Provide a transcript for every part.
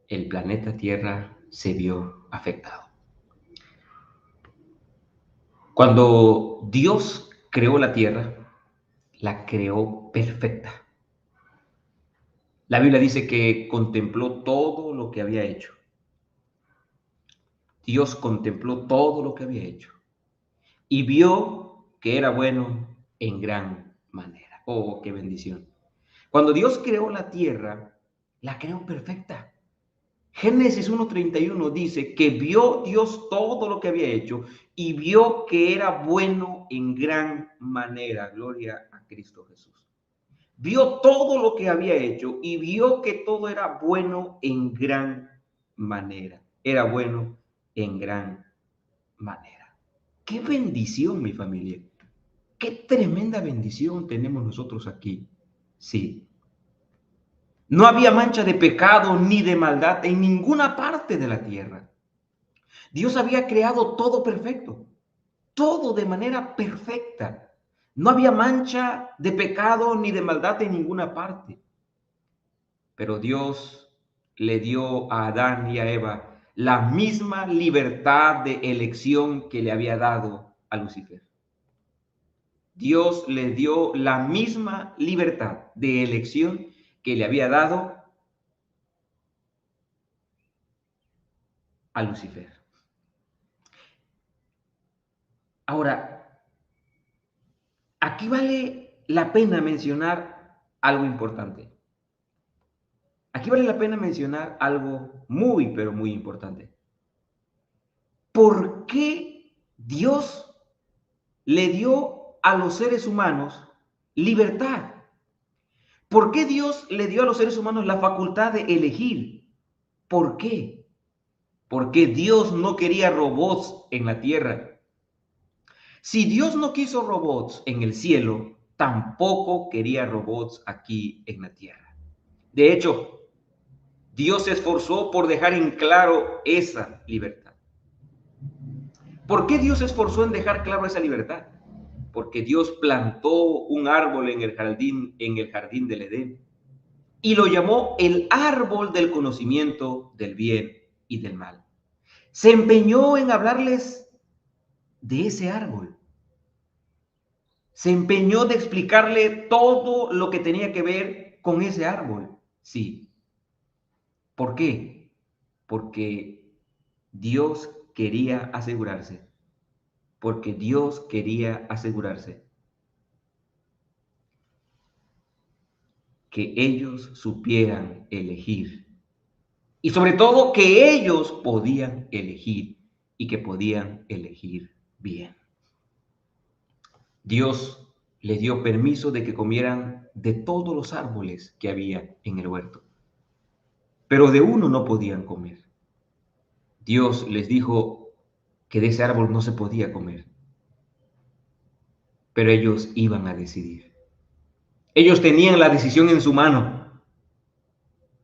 el planeta Tierra se vio afectado. Cuando Dios creó la Tierra, la creó perfecta. La Biblia dice que contempló todo lo que había hecho. Dios contempló todo lo que había hecho y vio que era bueno en gran manera. Oh, qué bendición. Cuando Dios creó la tierra, la creó perfecta. Génesis 1:31 dice que vio Dios todo lo que había hecho y vio que era bueno en gran manera. Gloria a Cristo Jesús. Vio todo lo que había hecho y vio que todo era bueno en gran manera. Era bueno en gran manera. Qué bendición, mi familia. Qué tremenda bendición tenemos nosotros aquí. Sí. No había mancha de pecado ni de maldad en ninguna parte de la tierra. Dios había creado todo perfecto, todo de manera perfecta. No había mancha de pecado ni de maldad en ninguna parte. Pero Dios le dio a Adán y a Eva la misma libertad de elección que le había dado a Lucifer. Dios le dio la misma libertad de elección que le había dado a Lucifer. Ahora, aquí vale la pena mencionar algo importante. Aquí vale la pena mencionar algo muy, pero muy importante. ¿Por qué Dios le dio a los seres humanos libertad? ¿Por qué Dios le dio a los seres humanos la facultad de elegir? ¿Por qué? Porque Dios no quería robots en la tierra. Si Dios no quiso robots en el cielo, tampoco quería robots aquí en la tierra. De hecho, Dios se esforzó por dejar en claro esa libertad. ¿Por qué Dios se esforzó en dejar claro esa libertad? Porque Dios plantó un árbol en el jardín del Edén, y lo llamó el árbol del conocimiento del bien y del mal. Se empeñó en hablarles de ese árbol. Se empeñó de explicarle todo lo que tenía que ver con ese árbol. Sí. ¿Por qué? Porque Dios quería asegurarse. Porque Dios quería asegurarse que ellos supieran elegir. Y sobre todo que ellos podían elegir y que podían elegir bien. Dios les dio permiso de que comieran de todos los árboles que había en el huerto, pero de uno no podían comer. Dios les dijo que de ese árbol no se podía comer, pero ellos iban a decidir. Ellos tenían la decisión en su mano.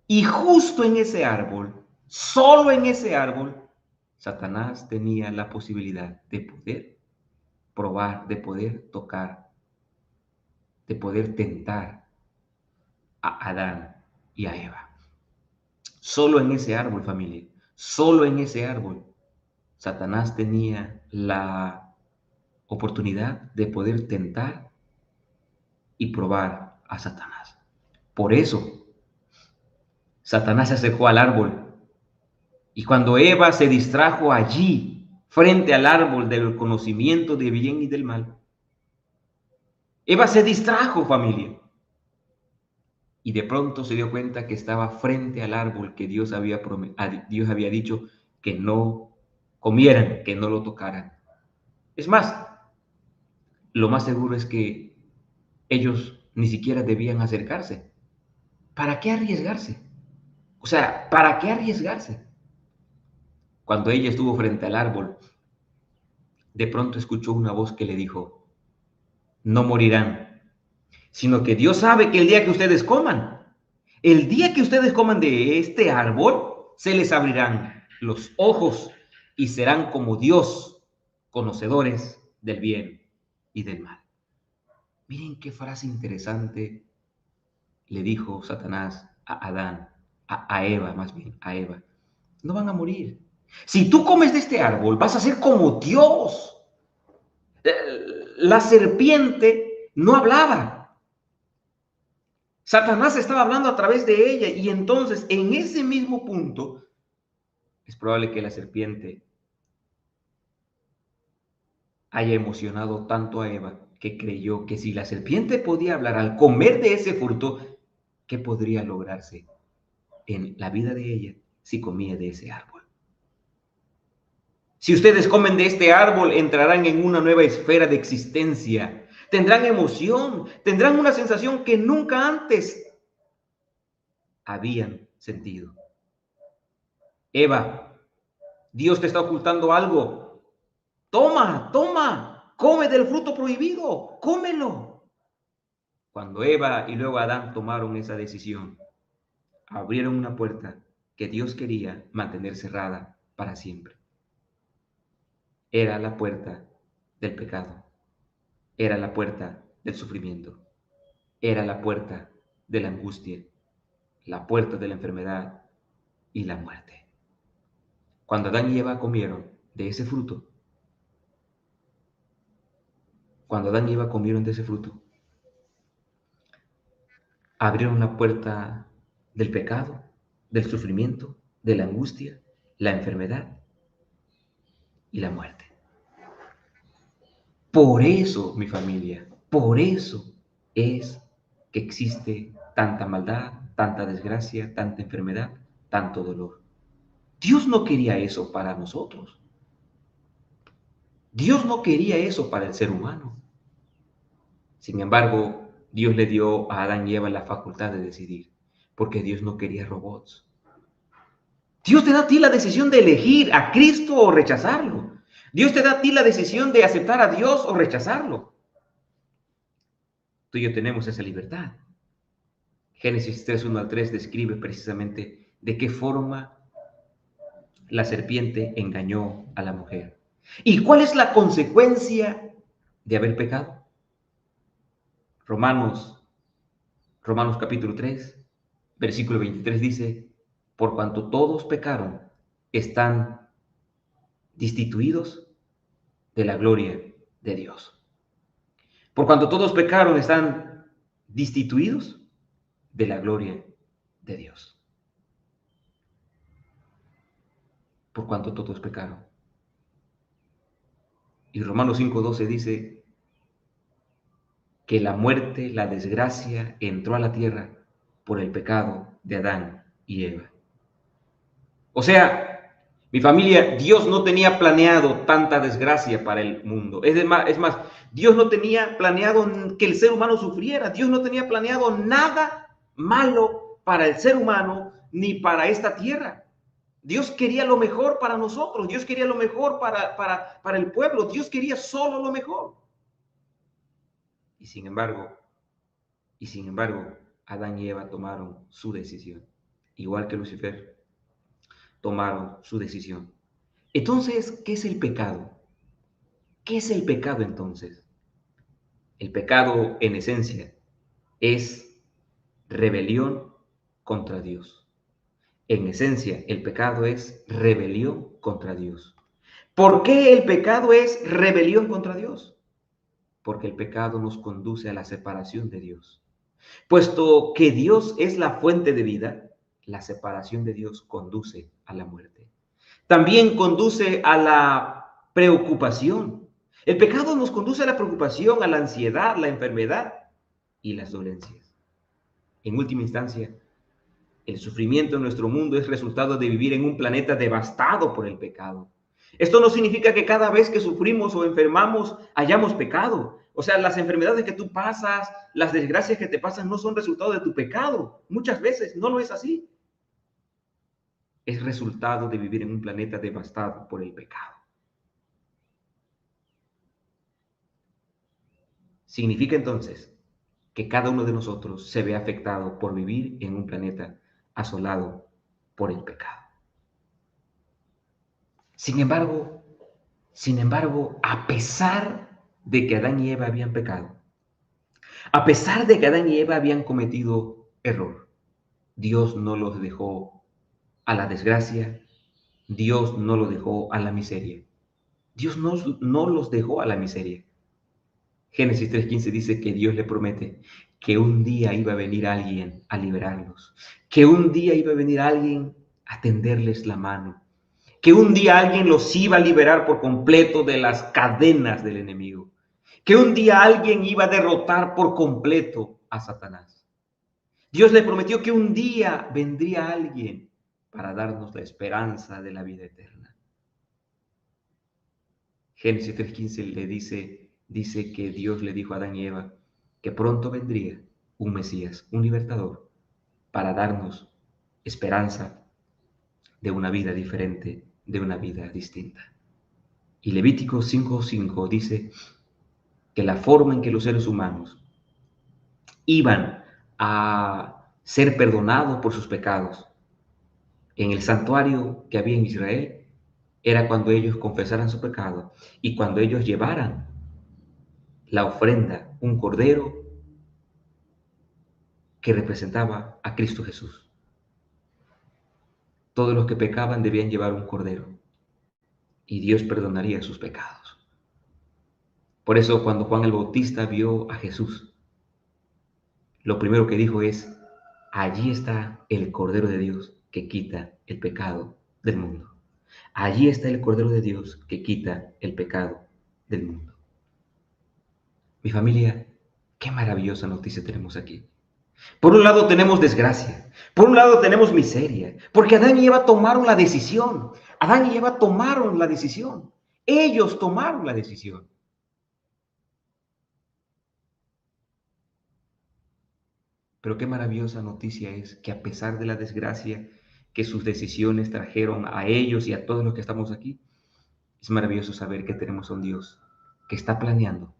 Y justo en ese árbol, solo en ese árbol, Satanás tenía la posibilidad de poder probar, de poder tocar, de poder tentar a Adán y a Eva. Solo en ese árbol, familia, solo en ese árbol, Satanás tenía la oportunidad de poder tentar y probar a Satanás. Por eso, Satanás se acercó al árbol y cuando Eva se distrajo allí, frente al árbol del conocimiento de bien y del mal, Eva se distrajo, familia, y de pronto se dio cuenta que estaba frente al árbol que Dios había dicho que no comieran, que no lo tocaran. Es más, lo más seguro es que ellos ni siquiera debían acercarse. ¿Para qué arriesgarse? O sea, ¿para qué arriesgarse? Cuando ella estuvo frente al árbol, de pronto escuchó una voz que le dijo, no morirán, sino que Dios sabe que el día que ustedes coman, el día que ustedes coman de este árbol, se les abrirán los ojos y serán como Dios, conocedores del bien y del mal. Miren qué frase interesante le dijo Satanás a Adán, a Eva, más bien, a Eva, no van a morir. Si tú comes de este árbol, vas a ser como Dios. La serpiente no hablaba. Satanás estaba hablando a través de ella y entonces en ese mismo punto es probable que la serpiente haya emocionado tanto a Eva que creyó que si la serpiente podía hablar al comer de ese fruto, ¿qué podría lograrse en la vida de ella si comía de ese árbol? Si ustedes comen de este árbol, entrarán en una nueva esfera de existencia. Tendrán emoción, tendrán una sensación que nunca antes habían sentido. Eva, Dios te está ocultando algo. Toma, toma, come del fruto prohibido, cómelo. Cuando Eva y luego Adán tomaron esa decisión, abrieron una puerta que Dios quería mantener cerrada para siempre. Era la puerta del pecado, era la puerta del sufrimiento, era la puerta de la angustia, la puerta de la enfermedad y la muerte. Cuando Adán y Eva comieron de ese fruto, cuando Adán y Eva comieron de ese fruto, abrieron la puerta del pecado, del sufrimiento, de la angustia, la enfermedad y la muerte. Por eso, mi familia, por eso es que existe tanta maldad, tanta desgracia, tanta enfermedad, tanto dolor. Dios no quería eso para nosotros. Dios no quería eso para el ser humano. Sin embargo, Dios le dio a Adán y Eva la facultad de decidir, porque Dios no quería robots. Dios te da a ti la decisión de elegir a Cristo o rechazarlo. Dios te da a ti la decisión de aceptar a Dios o rechazarlo. Tú y yo tenemos esa libertad. Génesis 3, 1 al 3 describe precisamente de qué forma la serpiente engañó a la mujer. ¿Y cuál es la consecuencia de haber pecado? Romanos capítulo 3, versículo 23 dice, por cuanto todos pecaron, están destituidos de la gloria de Dios. Por cuanto todos pecaron, están destituidos de la gloria de Dios. Por cuanto todos pecaron. Y Romanos 5:12 dice que la muerte, la desgracia entró a la tierra por el pecado de Adán y Eva. O sea, mi familia, Dios no tenía planeado tanta desgracia para el mundo. Es más, Dios no tenía planeado que el ser humano sufriera. Dios no tenía planeado nada malo para el ser humano ni para esta tierra. Dios quería lo mejor para nosotros. Dios quería lo mejor para el pueblo. Dios quería solo lo mejor. Y sin embargo, Adán y Eva tomaron su decisión. Igual que Lucifer, tomaron su decisión. Entonces, ¿qué es el pecado? ¿Qué es el pecado entonces? El pecado, en esencia, es rebelión contra Dios. En esencia, el pecado es rebelión contra Dios. ¿Por qué el pecado es rebelión contra Dios? Porque el pecado nos conduce a la separación de Dios. Puesto que Dios es la fuente de vida, la separación de Dios conduce a la muerte. También conduce a la preocupación. El pecado nos conduce a la preocupación, a la ansiedad, la enfermedad y las dolencias. En última instancia, el sufrimiento en nuestro mundo es resultado de vivir en un planeta devastado por el pecado. Esto no significa que cada vez que sufrimos o enfermamos hayamos pecado. O sea, las enfermedades que tú pasas, las desgracias que te pasan no son resultado de tu pecado. Muchas veces no lo es así. Es resultado de vivir en un planeta devastado por el pecado. Significa entonces que cada uno de nosotros se ve afectado por vivir en un planeta asolado por el pecado. Sin embargo, a pesar de que Adán y Eva habían pecado, a pesar de que Adán y Eva habían cometido error, Dios no los dejó a la desgracia, Dios no los dejó a la miseria. Dios no los dejó a la miseria. Génesis 3:15 dice que Dios le promete que un día iba a venir alguien a liberarlos, que un día iba a venir alguien a tenderles la mano, que un día alguien los iba a liberar por completo de las cadenas del enemigo, que un día alguien iba a derrotar por completo a Satanás. Dios le prometió que un día vendría alguien para darnos la esperanza de la vida eterna. Génesis 3:15 dice que Dios le dijo a Adán y Eva que pronto vendría un Mesías, un libertador, para darnos esperanza de una vida diferente, de una vida distinta. Y Levítico 5:5 dice que la forma en que los seres humanos iban a ser perdonados por sus pecados en el santuario que había en Israel era cuando ellos confesaran su pecado y cuando ellos llevaran la ofrenda, un cordero que representaba a Cristo Jesús. Todos los que pecaban debían llevar un cordero y Dios perdonaría sus pecados. Por eso cuando Juan el Bautista vio a Jesús, lo primero que dijo es, allí está el Cordero de Dios que quita el pecado del mundo. Allí está el Cordero de Dios que quita el pecado del mundo. Mi familia, qué maravillosa noticia tenemos aquí. Por un lado tenemos desgracia, por un lado tenemos miseria, porque Adán y Eva tomaron la decisión. Adán y Eva tomaron la decisión. Ellos tomaron la decisión. Pero qué maravillosa noticia es que a pesar de la desgracia que sus decisiones trajeron a ellos y a todos los que estamos aquí, es maravilloso saber que tenemos a un Dios que está planeando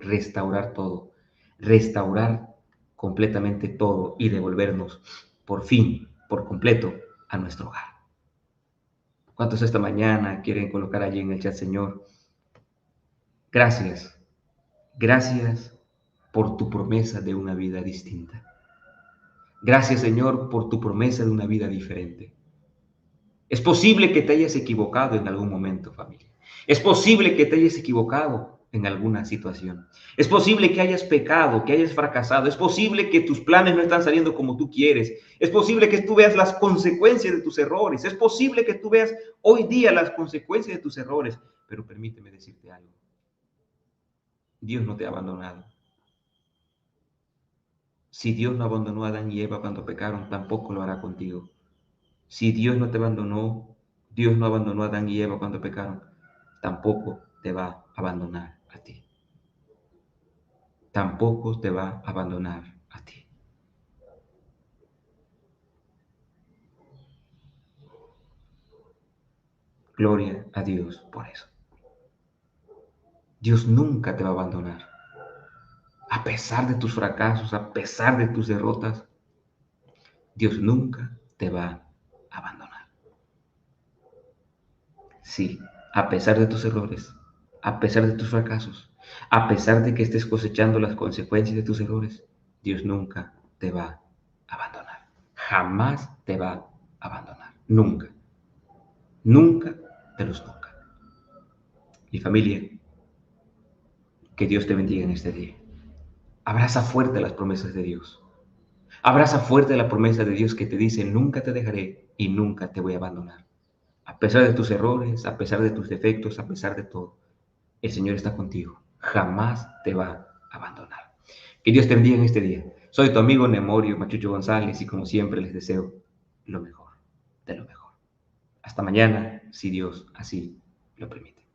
restaurar todo, restaurar completamente todo y devolvernos por fin, por completo, a nuestro hogar. ¿Cuántos esta mañana quieren colocar allí en el chat, Señor? Gracias, gracias por tu promesa de una vida distinta. Gracias, Señor, por tu promesa de una vida diferente. Es posible que te hayas equivocado en algún momento, familia. Es posible que te hayas equivocado en alguna situación. Es posible que hayas pecado, que hayas fracasado. Es posible que tus planes no están saliendo como tú quieres. Es posible que tú veas las consecuencias de tus errores. Es posible que tú veas hoy día las consecuencias de tus errores. Pero permíteme decirte algo. Dios no te ha abandonado. Si Dios no abandonó a Adán y Eva cuando pecaron, tampoco lo hará contigo. Si Dios no te abandonó, Dios no abandonó a Adán y Eva cuando pecaron, tampoco te va a abandonar a ti. Tampoco te va a abandonar a ti. Gloria a Dios por eso. Dios nunca te va a abandonar. A pesar de tus fracasos, a pesar de tus derrotas, Dios nunca te va a abandonar. Sí, a pesar de tus errores, a pesar de tus fracasos, a pesar de que estés cosechando las consecuencias de tus errores, Dios nunca te va a abandonar. Jamás te va a abandonar. Nunca. Nunca de los nunca. Mi familia, que Dios te bendiga en este día. Abraza fuerte las promesas de Dios. Abraza fuerte la promesa de Dios que te dice, nunca te dejaré y nunca te voy a abandonar. A pesar de tus errores, a pesar de tus defectos, a pesar de todo, el Señor está contigo. Jamás te va a abandonar. Que Dios te bendiga en este día. Soy tu amigo Nemorio Machucho González y como siempre les deseo lo mejor de lo mejor. Hasta mañana, si Dios así lo permite.